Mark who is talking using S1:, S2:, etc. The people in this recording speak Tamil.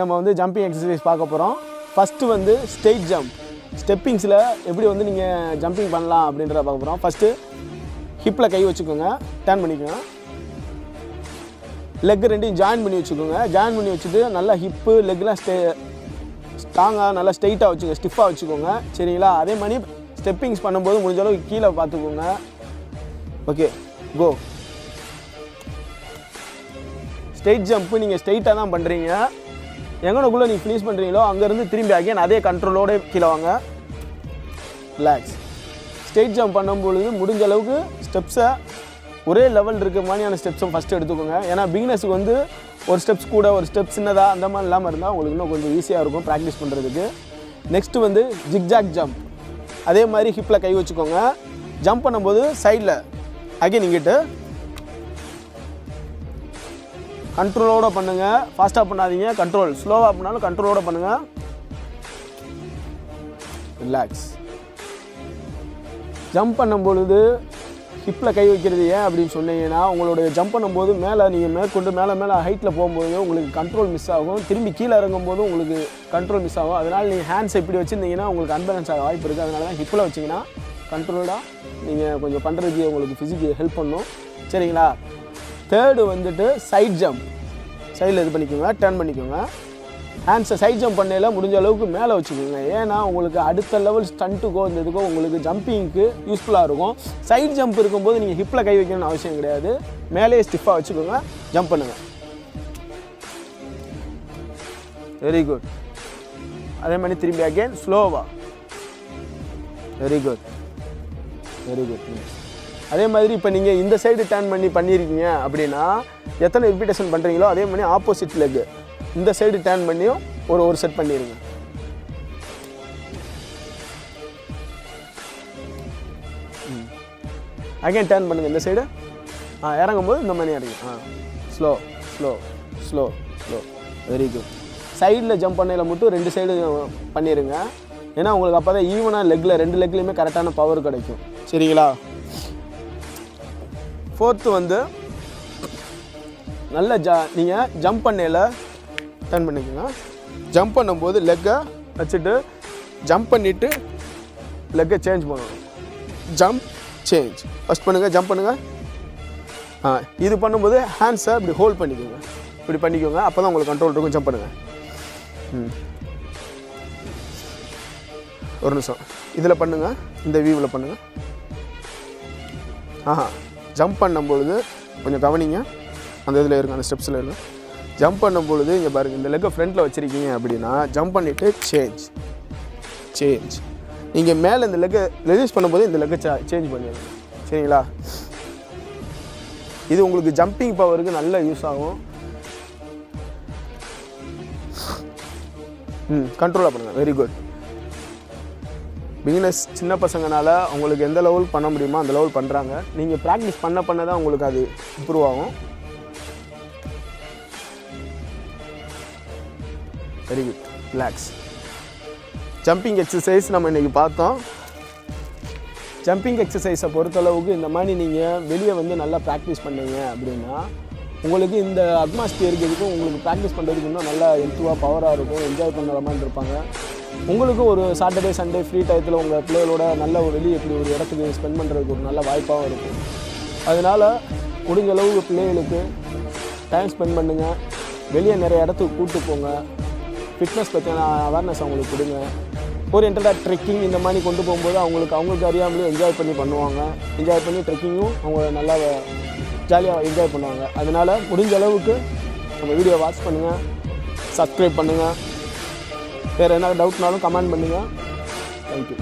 S1: நம்ம வந்து ஜம்பிங் எக்ஸசைஸ் பார்க்க போகிறோம். ஃபஸ்ட்டு வந்து ஸ்டேஜ் ஜம்ப், ஸ்டெப்பிங்ஸில் எப்படி வந்து நீங்கள் ஜம்பிங் பண்ணலாம் அப்படின்றத பார்க்க போகிறோம். ஃபஸ்ட்டு ஹிப்பில் கை வச்சுக்கோங்க, டர்ன் பண்ணிக்கோங்க. லெக் ரெண்டையும் ஜாயின் பண்ணி வச்சுக்கோங்க. ஜாயின் பண்ணி வச்சுட்டு நல்லா ஹிப்பு லெக்லாம் ஸ்ட்ராங்காக நல்லா ஸ்ட்ரைட்டாக வச்சுக்கோங்க, ஸ்டிஃபாக வச்சுக்கோங்க. சரிங்களா? அதே மாதிரி ஸ்டெப்பிங்ஸ் பண்ணும்போது முடிஞ்ச அளவுக்கு கீழே பார்த்துக்கோங்க. ஓகே, கோ. ஸ்ட்ரெயிட் ஜம்ப்பு நீங்கள் ஸ்ட்ரெயிட்டாக தான் பண்ணுறீங்க. எங்கனக்குள்ளே நீங்கள் ஃபினிஷ் பண்ணுறீங்களோ அங்கேருந்து திரும்பி அகைன் அதே கண்ட்ரோலோட கீழே வாங்க. ரிலாக்ஸ். ஸ்ட்ரெயிட் ஜம்ப் பண்ணும்பொழுது முடிஞ்ச அளவுக்கு ஸ்டெப்ஸை ஒரே லெவல் இருக்க மாதிரியான ஸ்டெப்ஸும் ஃபஸ்ட்டு எடுத்துக்கோங்க. ஏன்னா பிகினர்ஸுக்கு வந்து ஒரு ஸ்டெப்ஸ் கூட ஒரு ஸ்டெப் சின்னதாக அந்த மாதிரி இல்லாமல் இருந்தால் உங்களுக்கு இன்னும் கொஞ்சம் ஈஸியாக இருக்கும் ப்ராக்டிஸ் பண்ணுறதுக்கு. நெக்ஸ்ட்டு வந்து ஜிக்ஜாக் ஜம்ப். அதே மாதிரி ஹிப்பில் கை வச்சுக்கோங்க. ஜம்ப் பண்ணும்போது சைடில் அகைன் இங்கிட்டு கண்ட்ரோலோடு பண்ணுங்கள். ஃபாஸ்ட்டாக பண்ணாதீங்க, கண்ட்ரோல். ஸ்லோவாக பண்ணாலும் கண்ட்ரோலோடு பண்ணுங்கள். ரிலாக்ஸ். ஜம்ப் பண்ணும்பொழுது ஹிப்பில் கை வைக்கிறது ஏன் அப்படின்னு சொன்னீங்கன்னா, உங்களுடைய ஜம்ப் பண்ணும்போது மேலே நீங்கள் மேற்கொண்டு மேலே ஹைட்டில் போகும்போது உங்களுக்கு கண்ட்ரோல் மிஸ் ஆகும். திரும்பி கீழே இறங்கும்போது உங்களுக்கு கண்ட்ரோல் மிஸ் ஆகும். அதனால் நீங்கள் ஹேண்ட்ஸ் இப்படி வச்சுருந்தீங்கன்னா உங்களுக்கு அன்பேலன்ஸ் ஆக வாய்ப்பு இருக்குது. அதனால தான் ஹிப்பில் வச்சிங்கன்னா கண்ட்ரோல்டாக நீங்கள் கொஞ்சம் பண்ணுறதுக்கு உங்களுக்கு ஃபிசிக்கு ஹெல்ப் பண்ணும். சரிங்களா? தேர்டு வந்துட்டு சைட் ஜம்ப். சைடில் இது பண்ணிக்கோங்க, டர்ன் பண்ணிக்கோங்க. ஹேண்ட்ஸை சைட் ஜம்ப் பண்ணையில் முடிஞ்ச அளவுக்கு மேலே வச்சுக்கோங்க. ஏன்னா உங்களுக்கு அடுத்த லெவல் ஸ்டண்ட்டுக்கோ இந்த இதுக்கோ உங்களுக்கு ஜம்பிங்க்கு யூஸ்ஃபுல்லாக இருக்கும். சைட் ஜம்ப் இருக்கும்போது நீங்கள் ஹிப்பில் கை வைக்கணும்னு அவசியம் கிடையாது. மேலேயே ஸ்டிஃபாக வச்சுக்கோங்க, ஜம்ப் பண்ணுங்கள். Very good. அதே மாதிரி திரும்பி அகேன் ஸ்லோவாக. Very good, very good. அதே மாதிரி இப்போ நீங்கள் இந்த சைடு டர்ன் பண்ணியிருக்கீங்க அப்படின்னா எத்தனை ரிப்பீட்டேஷன் பண்ணுறீங்களோ அதே மாதிரி ஆப்போசிட் லெக் இந்த சைடு டர்ன் பண்ணியும் ஒரு செட் பண்ணிடுங்க. அகைன் டர்ன் பண்ணுங்கள் இந்த சைடு. இறங்கும்போது இந்த மாதிரி இறங்கும். Slow slow slow slow. Very good. சைடில் ஜம்ப் பண்ணையில் மட்டும் 2 சைடு பண்ணிடுங்க. ஏன்னா உங்களுக்கு அப்போ தான் ஈவனாக லெக்கில் 2 லெக்லேயுமே கரெக்டான பவர் கிடைக்கும். சரிங்களா? ஃபோர்த்து வந்து நல்ல நீங்கள் ஜம்ப் பண்ணையில் டர்ன் பண்ணிக்கோங்க. ஜம்ப் பண்ணும்போது லெக்கை வச்சுட்டு ஜம்ப் பண்ணிவிட்டு லெக்கை சேஞ்ச் பண்ணணும். ஜம்ப் சேஞ்ச் ஃபஸ்ட் பண்ணுங்கள், ஜம்ப் பண்ணுங்கள். இது பண்ணும்போது ஹேண்ட்ஸை இப்படி ஹோல்ட் பண்ணிக்கோங்க, இப்படி பண்ணிக்கோங்க. அப்போ தான் உங்களுக்கு கண்ட்ரோல் இருக்கும். ஜம்ப் பண்ணுங்கள். ஒரு நிமிஷம் இதில் பண்ணுங்கள், இந்த வியூவில் பண்ணுங்கள். ஜம்ப் பண்ணும்பொழுது கொஞ்சம் கவனிங்க. அந்த இதில் இருக்கும், அந்த ஸ்டெப்ஸில் இருக்கும். ஜம்ப் பண்ணும்பொழுது இங்கே பாருங்கள், இந்த லெக்கை ஃப்ரண்ட்டில் வச்சுருக்கீங்க அப்படின்னா ஜம்ப் பண்ணிவிட்டு சேஞ்ச் சேஞ்ச். நீங்கள் மேலே இந்த லெக்கை ரிலீஸ் பண்ணும்போது இந்த லெக்கை சேஞ்ச் பண்ணிடுங்க. சரிங்களா? இது உங்களுக்கு ஜம்பிங் பவருக்கு நல்ல யூஸ் ஆகும். கண்ட்ரோலாக பண்ணுங்கள். Very good. பிகினர்ஸ் சின்ன பசங்கனால உங்களுக்கு எந்த லெவல் பண்ண முடியுமோ அந்த லெவல் பண்ணுறாங்க. நீங்கள் ப்ராக்டிஸ் பண்ண தான் உங்களுக்கு அது இம்ப்ரூவ் ஆகும். Very good. Relax. Jumping exercise நம்ம இன்றைக்கி பார்த்தோம். ஜம்பிங் எக்ஸசைஸை பொறுத்தளவுக்கு இந்த மாதிரி நீங்கள் வெளியே வந்து நல்லா ப்ராக்டிஸ் பண்ணீங்க அப்படின்னா உங்களுக்கு இந்த அட்மாஸ்பியருக்கு இதுக்கும் உங்களுக்கு ப்ராக்டிஸ் பண்ணுறதுக்கு இன்னும் நல்லா ஹெல்த்துவாக பவராக இருக்கும், என்ஜாய் பண்ணுற மாதிரி இருப்பாங்க. உங்களுக்கு ஒரு சாட்டர்டே சண்டே ஃப்ரீ டயத்தில் உங்கள் பிள்ளைகளோட நல்ல ஒரு வெளியே இப்படி ஒரு இடத்துக்கு ஸ்பெண்ட் பண்ணுறதுக்கு ஒரு நல்ல வாய்ப்பாகவும் இருக்கும். அதனால் முடிஞ்ச அளவுக்கு பிள்ளைகளுக்கு டைம் ஸ்பெண்ட் பண்ணுங்கள். வெளியே நிறைய இடத்துக்கு கூப்பிட்டு போங்க. ஃபிட்னஸ் பற்றின அவேர்னஸ் அவங்களுக்கு கொடுங்க. ஓரியன்டாக ட்ரெக்கிங் இந்த மாதிரி கொண்டு போகும்போது அவங்களுக்கு அறியாமலே என்ஜாய் பண்ணி பண்ணுவாங்க. என்ஜாய் பண்ணி ட்ரெக்கிங்கும் அவங்க நல்லா ஜாலியாக என்ஜாய் பண்ணுவாங்க. அதனால் முடிஞ்ச அளவுக்கு நம்ம வீடியோ வாட்ச் பண்ணுங்கள், சப்ஸ்கிரைப் பண்ணுங்கள். வேறு என்ன டவுட்னாலும் கமெண்ட் பண்ணுங்கள். தேங்க்யூ.